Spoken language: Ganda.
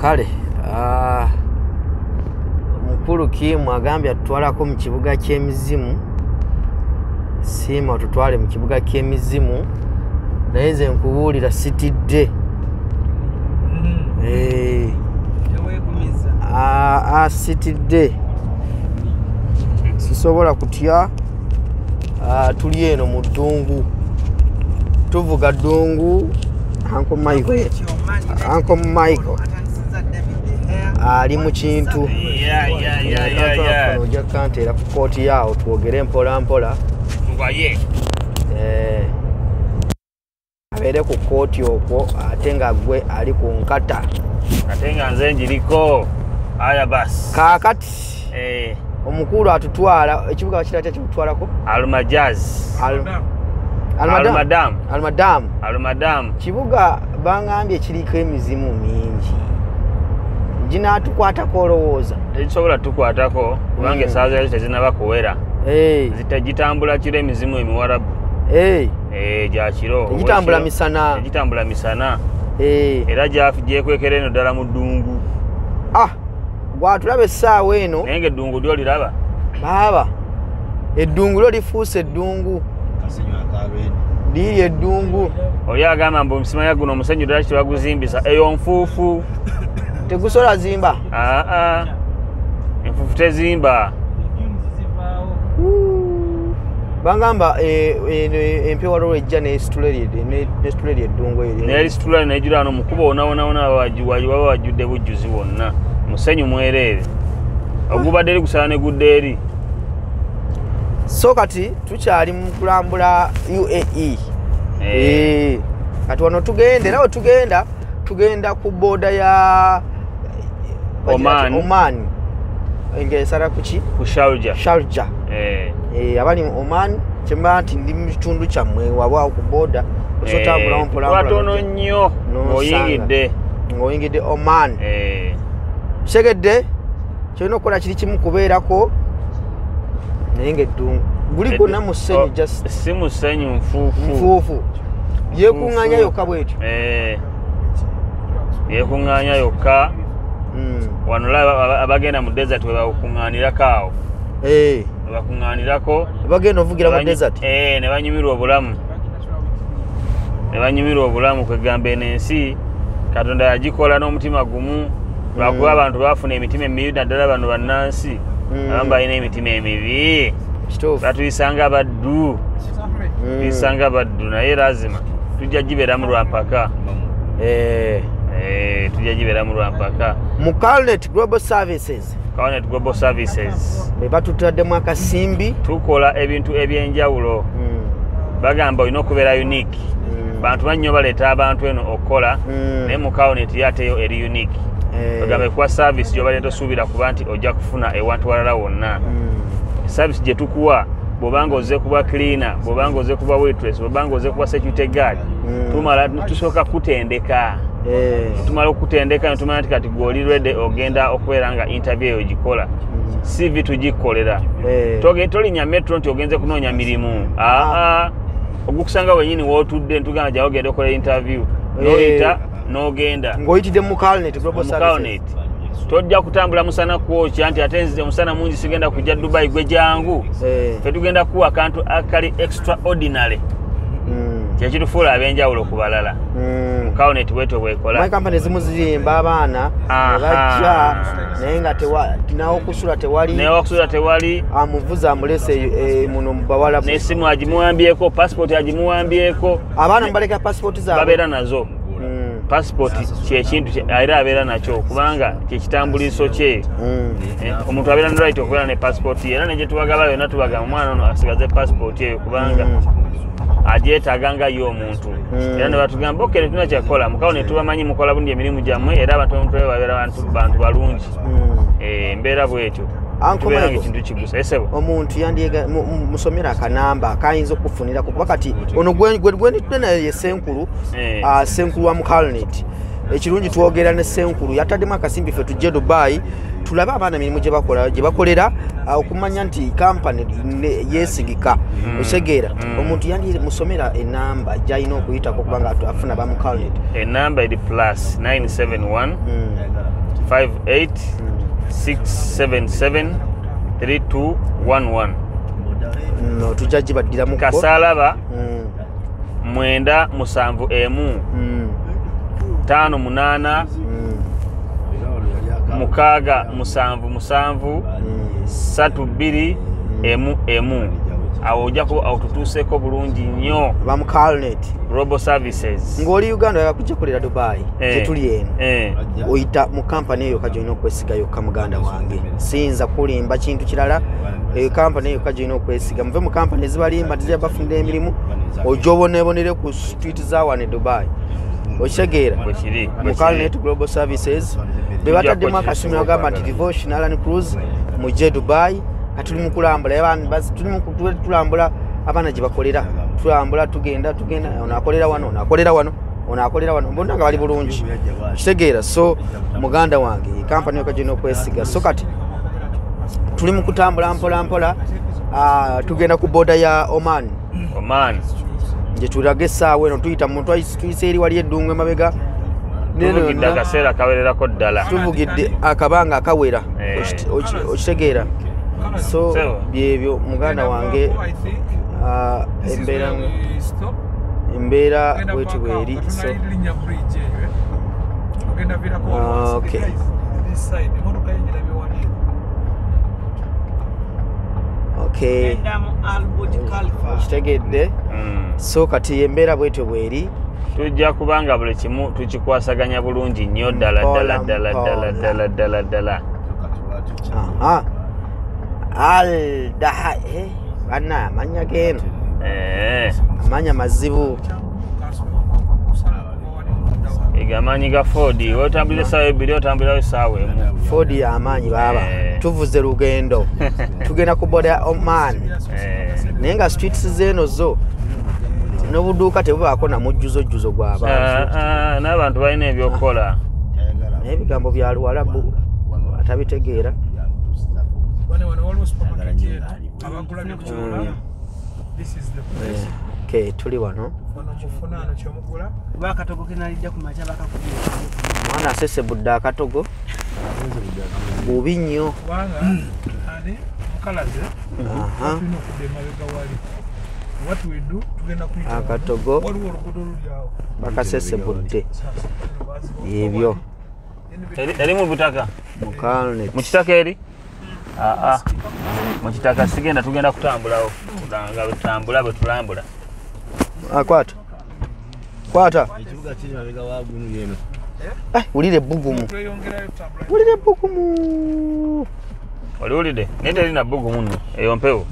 kale mukulu Kim agambye atutwalako mu kibuga ky'emizimu siima tutwale mu kibuga ky'emizimu naye nze nkubuulira sitidde sitidde sisobola kutya tuli eno mu ddungu tuvuga ddungu Uncle Michael ali mu kintu ojja kanteera ku kooti yaawo twogere mpola mpola abeere ku kooti okwo ate nga gwe ali ku nkata ate nga nze njiriko aya basi kaakati omukulu atutwala ekibuga bakira kya kimutwalako Almadam kibuga bangambye kiriko emizimu mingi ginatukwatako olowooza tekisobola tukwatako kubanga esaawa zaali tezinaba kuwera zitagitambula kiro emizimu emiwarabu gya kiro tegitambula misana era gyekwekera eno ddala mu ddungu gwatulaba essaawa eno naye nga eddungu lyo liraba baaba eddungu lyo lifuuse eddungu liri eddungu oli agamba mbu omusimanya guno omusenyu ddala kitebaguzimbisa eyo nfuufu tegusola zimba enfuufu tezimba bangamba empewa lwejja nesitula eddungu nesitula nejula wano mukuba wonawona waba wajjudde bujjuzi wonna musenyu mwereere ogubadde eri kusala ne gudda eri so kati tukyali mu kulambula UAE kati wano tugende nawe tugenda ku booda ya Oman engesara kuki ku Sharjah abali mu Oman kyemba nti ndi mu kitundu kyammwe wabaawo ku booda osotambulawo watono nnyo ng'oyingidde Oman segedde kyolina okukola kiri kimu kubeerako naye ng'eddungu guli gonna mu ssenyu si mu ssenyu nfuufu yeekuŋŋaanya yokka bwetyo yeekuŋŋaanya yokka wano laba abagenda mu desert we bakuŋŋaanirako awo bakuŋŋaanirako bagenda ovugira mu desert ne banyumirwa obulamu kwegamba eno ensi Katonda yagikola n'omutima gumu lwakuba abantu bafuna emitima emibi naddala bano bannansi abamu balina emitima emibi batuyisanga baddu naye lazima tujja gibeeramu lwampaka mu Calnet Global Services be batutaddemu akasimbi tukola ebintu ebyenjawulo bagamba olina okubeera unique bantu bannyo baleeta abantu eno okukola naye mu Calnet yateyo eri unique bagamba ekuwa service gy'obadde tosuubira kuba nti ojja kufuna ewantu walala wonna service gye tukuwa bw'obanga ozze kuba cleaner bw'obanga ozze kuba waitress bw'obanga ozze kuba security guard tusooka kutendeka tumala okutendeka netumanya nti kati gw'oli ready ogenda okubeera nga interview eyo gikola CV tugikolera tolinnya metro nti ogenze kunoonya mirimu ogukusanga wenyini wootudde ntugamba gyawo ogenda okola interview noyita n'ogenda ng'oyitidde mu Calnet Global Services tojja kutambula musana kwokya nti ate nzije omusana mungi sigenda kujja Dubai gwe jangu fe tugenda kuwa akantu akali extraordinary kyekitufuula ab'enjawulo ku balala mu Calnet bwetyo bwekola my company ezimu ziyimba abaana ne bajja naye nga okusula tewali amuvuza amulese muno mu bawala n'essimu agimuwambyeko passport agimuwambyeko abaana mubaleka passport zaabwe babeera nazo passport kyekintu era abeera nakyo kubanga kyekitambuliso kye omuntu abeera ne right okubeera ne passport ye era ne gye tubagaba yonna tubagamba omwana ono asigaze passport eyo kubanga agyetaaga nga ye omuntu era ne batugamba oke netulina kyakola mukawo ne tubamanyi mukola bundi emirimu gyammwe era abantu bamutwe babeera bantu balungi embeera bwetyo tubeera ekintu kigusa esebo omuntu yandiega musomera akanamba akayinza okufunirako kuba kati ono gwenitudde naye ye senkulu senkulu wa mu Calnet ekirungi twogera ne senkulu yataddemu akasimbi ffe tujje Dubai tulabe abaana emirimu gye bakolera okumanya nti kampani yeesigika osegeera omuntu yandi musomera enamba gy'alina okuyitako kubanga afuna ba mu Calnet enamba eri +971 58 677 3211 no tujja gibaddira mu Kasalaba 971 58 mukaaga 77 32 emu awo ojjako autotuuseko bulungi nnyo bamu Carnet Global Services ng'oli Uganda yakujja kulira Dubai tetuli eno oyita mu kampani eyo kajolina okwesiga yokka muganda wange siyinza kulimba kintu kirala eyo kampani eyo kajolina okwesiga muve mu kampani ezibalimba tezira bafunira emirimu ojja obonebonere ku street za wane Dubai okitegeera mu Carnet Global Services be bataddemu akasimu agamba nti Devotional and Cruise mujje Dubai katuli mu kulambula abantu basi tuli mu tulambula abana gye bakolera tulambula tugenda onakolera wano mbona nga bali bulungi kitegeera so muganda wange kampani okajina okwesiga so kati tuli mu kutambula mpola tugenda ku boda ya Oman nje tulage essaawa eno tuyita muntu tuyise eri wali eddungu emabega tuvugidde akaseera kawererako ddala tuvugidde akabanga akawera okitegeera so byebyo muganda wange embeera bweti bweri so okay kitegedde so kati embeera bwetyo bweri tujja kubanga buli kimu tukikwasaganya bulungi nnyo ddala bana amanya geno amanya mazibu egamanyi ga Ford otambulira essaawa ebbiri otambulirawo essaawa emu Ford y'amaanyi baba tuvuze lugendo tugenda ku boda ya Oman naye nga streets zeno zo n'obuduuka tebubaako namujjuzo gw'abantu n'abantu balina ebyokukola naye ebigambo bya Luwalabu atabitegeera okay tuli wano mwana asese budde akatogo bubi nnyo akatogo bakasese budde ebyo eri mu butaka mu kitaka eri mu kitaka sigenda tugenda kutambulawo nga bwetutambula bwe tulambula kwata wulire ebbugumu oliwulidde naye terina bbugumu nno eyo mpewo